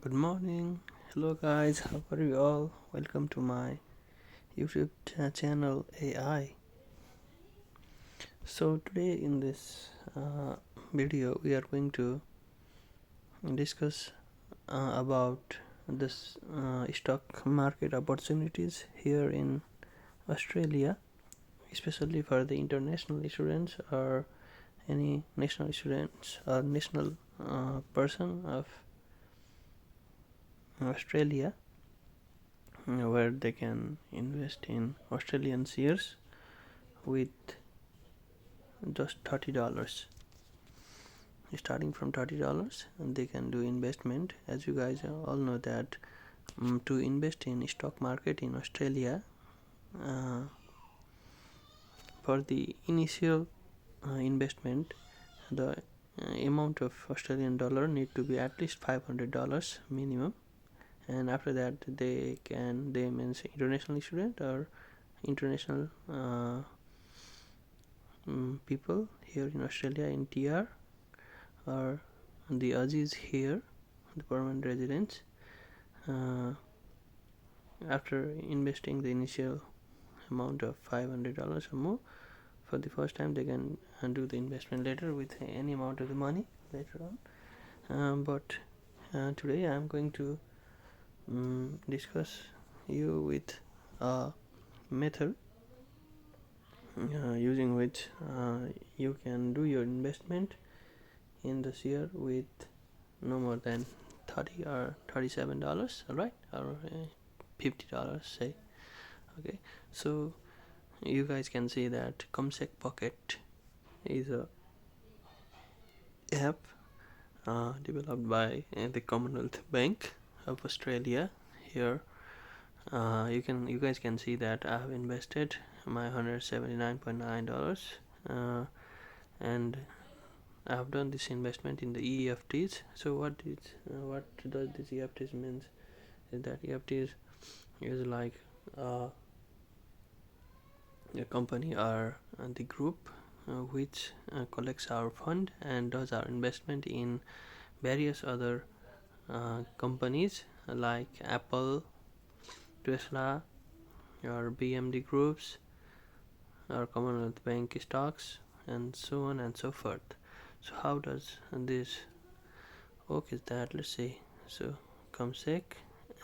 Good morning. Hello, guys. How are you all? Welcome to my YouTube channel AI. So, today in this video, we are going to discuss about this stock market opportunities here in Australia, especially for the international students or any national students or national person of Australia, where they can invest in Australian shares with just $30. Starting from $30, and they can do investment. As you guys all know that to invest in stock market in Australia, uh, for the initial investment, the amount of Australian dollar need to be at least $500 minimum, and after that they means international student or international people here in Australia in TR, or the Aussies here, the permanent residents. uh, After investing the initial amount of $500 or more for the first time, they can do the investment later with any amount of the money later on. But today I'm going to discuss you with a method using which you can do your investment in this year with no more than 30 or $37, right, or $50, say. Okay, so you guys can see that CommSec Pocket is a app developed by the Commonwealth Bank of Australia. Here you guys can see that I have invested my $179.9, and I have done this investment in the EFTs. So what does this EFTs means is that EFTs is like a company or the group which collects our fund and does our investment in various other companies like Apple, Tesla, or BMD groups, or Commonwealth Bank stocks, and so on and so forth. So how does this work is that, let's see. So CommSec,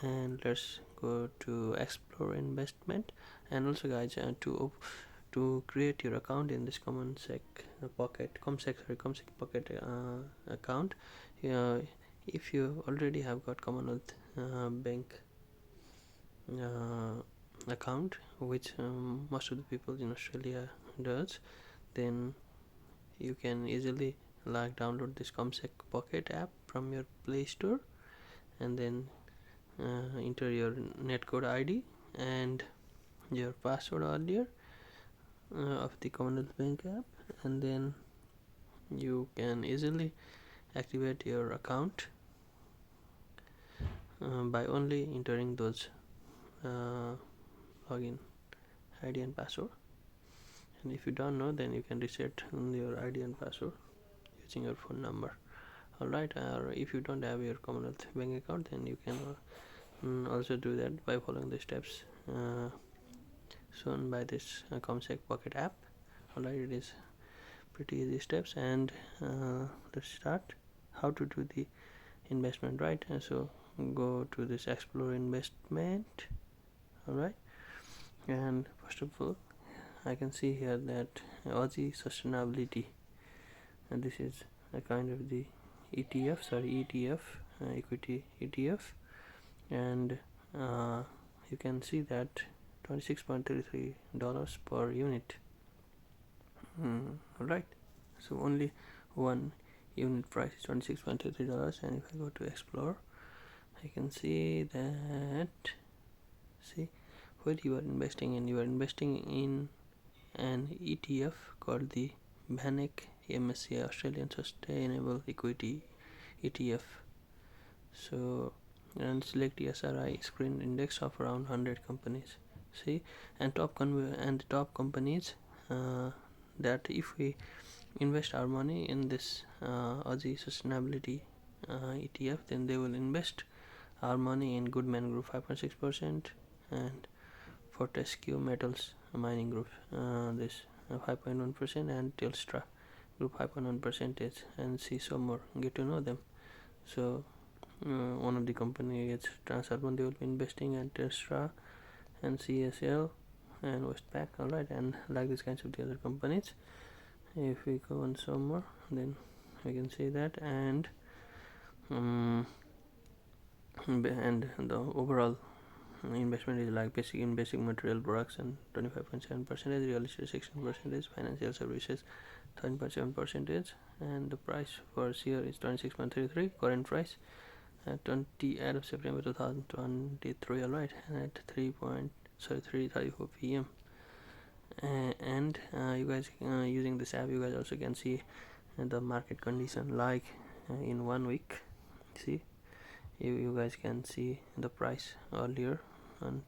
and let's go to explore investment. And also guys, to create your account in this CommSec Pocket account, if you already have got Commonwealth Bank account, which most of the people in Australia does, then you can easily like download this CommSec Pocket app from your Play Store, and then enter your netcode ID and your password earlier of the Commonwealth Bank app, and then you can easily activate your account by only entering those login ID and password. And if you don't know, then you can reset your ID and password using your phone number. Alright, or if you don't have your Commonwealth Bank account, then you can also do that by following the steps shown by this CommSec Pocket app. Alright, it is pretty easy steps, and let's start how to do the investment, right? So go to this explore investment. Alright, and first of all, I can see here that Aussie Sustainability, and this is a kind of the ETF, equity ETF, and you can see that $26.33 per unit. Right, so only one unit price is $26.33, and if I go to explore, I can see that, see what you are investing in. You are investing in an ETF called the VANEC MSCI Australian Sustainable Equity ETF. So, and select the SRI screen index of around 100 companies. See, and the top companies that if we invest our money in this Aussie Sustainability ETF, then they will invest Our Money in Goodman Group 5.6%, and Fortescue Metals Mining Group this 5.1%, and Telstra Group 5.1%, and see some more, get to know them. So one of the company is Transurban, they will be investing, and Telstra and CSL and Westpac. Alright, and like these kinds of the other companies. If we go on some more, then we can see that, and the overall investment is like basic material products and 25.7%, real estate 16%, financial services 13.7%, and the price for share is 26.33, current price at 28th of September 2023. Alright, and at 3:34 p.m. And you guys using this app, you guys also can see the market condition, like in 1 week. See, you guys can see the price earlier on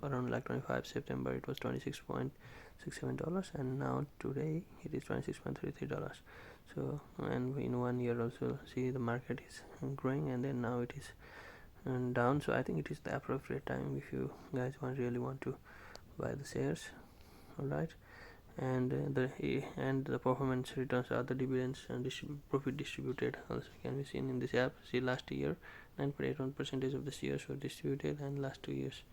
around like 25 September it was $26.67, and now today it is $26.33. So, and in 1 year also, see the market is growing, and then now it is down. So I think it is the appropriate time if you guys really want to buy the shares. Alright, and the performance returns are the dividends and profit distributed also can be seen in this app. See, last year 9.81% of the shares were distributed, and last 2 years,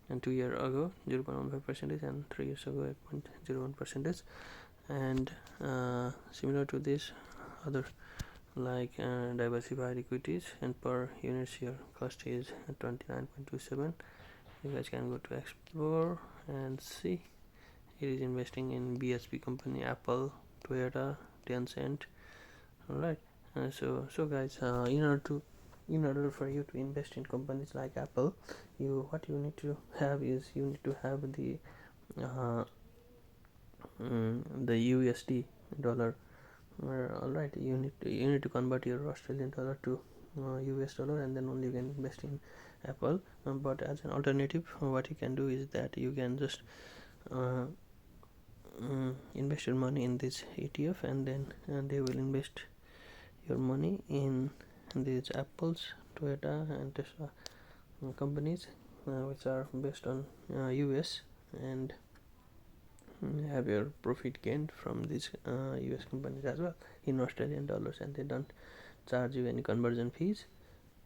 and 2 years ago 0.15%, and 3 years ago 8.01%. And similar to this, other like diversified equities, and per unit share cost is 29.27. You guys can go to explore and see. It is investing in BSP company, Apple, Toyota, Tencent. Alright, so guys, in order for you to invest in companies like Apple, what you need to have is you need to have the USD dollar. Alright, you need to convert your Australian dollar to US dollar, and then only you can invest in Apple. But as an alternative, what you can do is that you can just invest your money in this ETF, and then they will invest your money in these Apples, Toyota, and Tesla companies, which are based on US, and have your profit gained from these US companies as well in Australian dollars, and they don't charge you any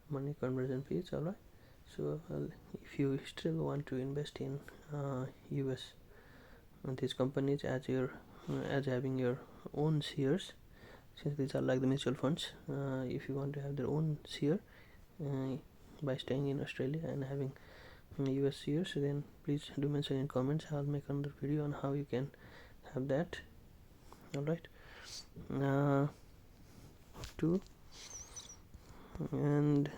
money conversion fees. Alright, so if you still want to invest in US these companies as having your own shares, since these are like the mutual funds, if you want to have their own share by staying in Australia and having US shares, then please do mention in comments. I'll make another video on how you can have that. Alright, two, and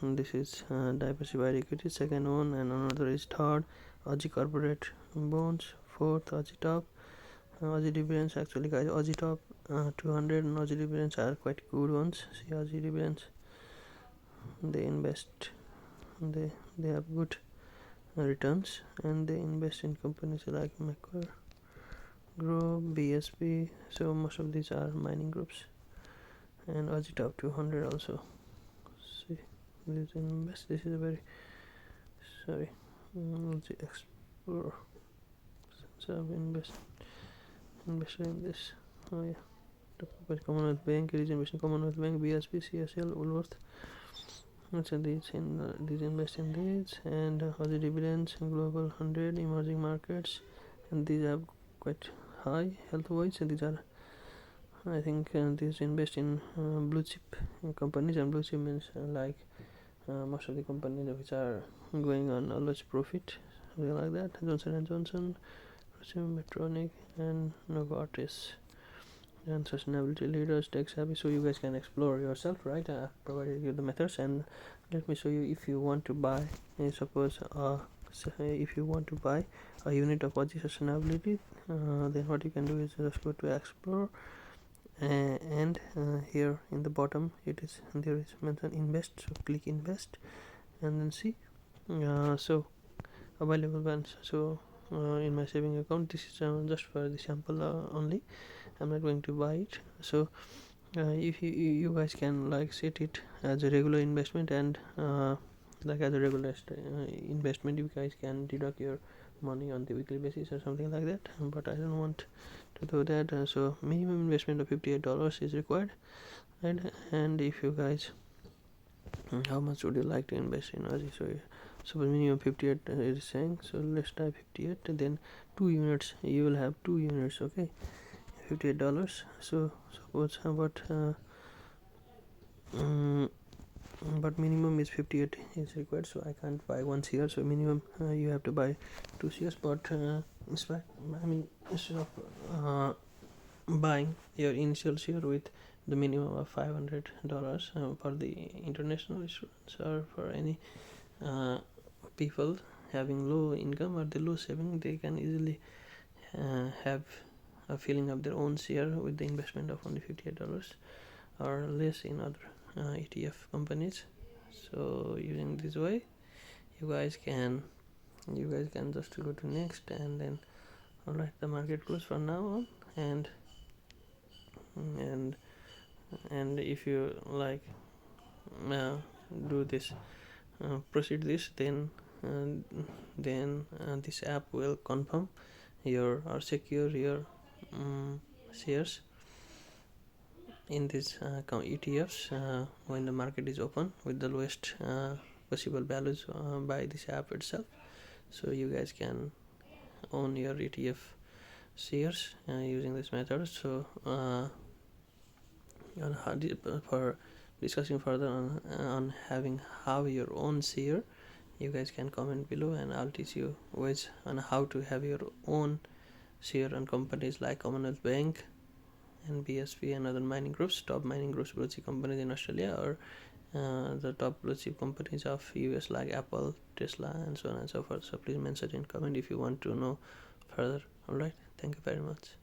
this is diversified equity, second one, and another is third Aussie corporate bonds, fourth Aussie top, Aussie dividends. Actually guys, Aussie top 200 and Aussie dividends are quite good ones. See, Aussie dividends, they have good returns, and they invest in companies like Macquarie Group, BSP. So most of these are mining groups, and Aussie top 200 also. See, this is a very let's explore. So I've invested in this. Oh yeah, Commonwealth Bank, it is investing Commonwealth Bank, BSP, CSL, Woolworth. So these invest in these, and Aussie dividends, Global 100, emerging markets, and these are quite high health wise, and these are, I think, these invest in blue chip companies, and blue chip means like most of the companies which are going on always profit, like that. Johnson & Johnson, Medtronic, and Novartis. And sustainability leaders, tech savvy. So you guys can explore yourself, right? I provided you the methods, and let me show you. If you want to buy, suppose if you want to buy a unit of Aussie sustainability, then what you can do is just go to explore, and here in the bottom there is mentioned invest. So click invest, and then see so available ones. So in my saving account, this is just for the sample only. I'm not going to buy it. So if you guys can like set it as a regular investment, and like as a regular investment, you guys can deduct your money on the weekly basis or something like that, but I don't want to do that. So minimum investment of $58 is required, right? And if you guys, how much would you like to invest in Aussie? So suppose minimum 58 is saying, so let's type 58, then 2 units, you will have 2 units, okay, $58. So suppose about but minimum is 58 is required, so I can't buy 1 share, so minimum you have to buy 2 shares. But instead of buying your initial share with the minimum of $500 for the international students, or for any people having low income or the low saving, they can easily have a filling of their own share with the investment of only $58 or less in other ETF companies. So using this way, you guys can just go to next, and then alright, the market close from now on, and if you like do this, proceed this, then this app will confirm your or secure your shares in these ETFs when the market is open with the lowest possible values by this app itself. So you guys can own your ETF shares using this method. So for discussing further on having how your own share, you guys can comment below, and I'll teach you ways on how to have your own share on companies like Commonwealth Bank and BSP and other mining groups, top mining groups, blue chip companies in Australia, or the top blue chip companies of US like Apple, Tesla, and so on and so forth. So please mention in comment if you want to know further. Alright, thank you very much.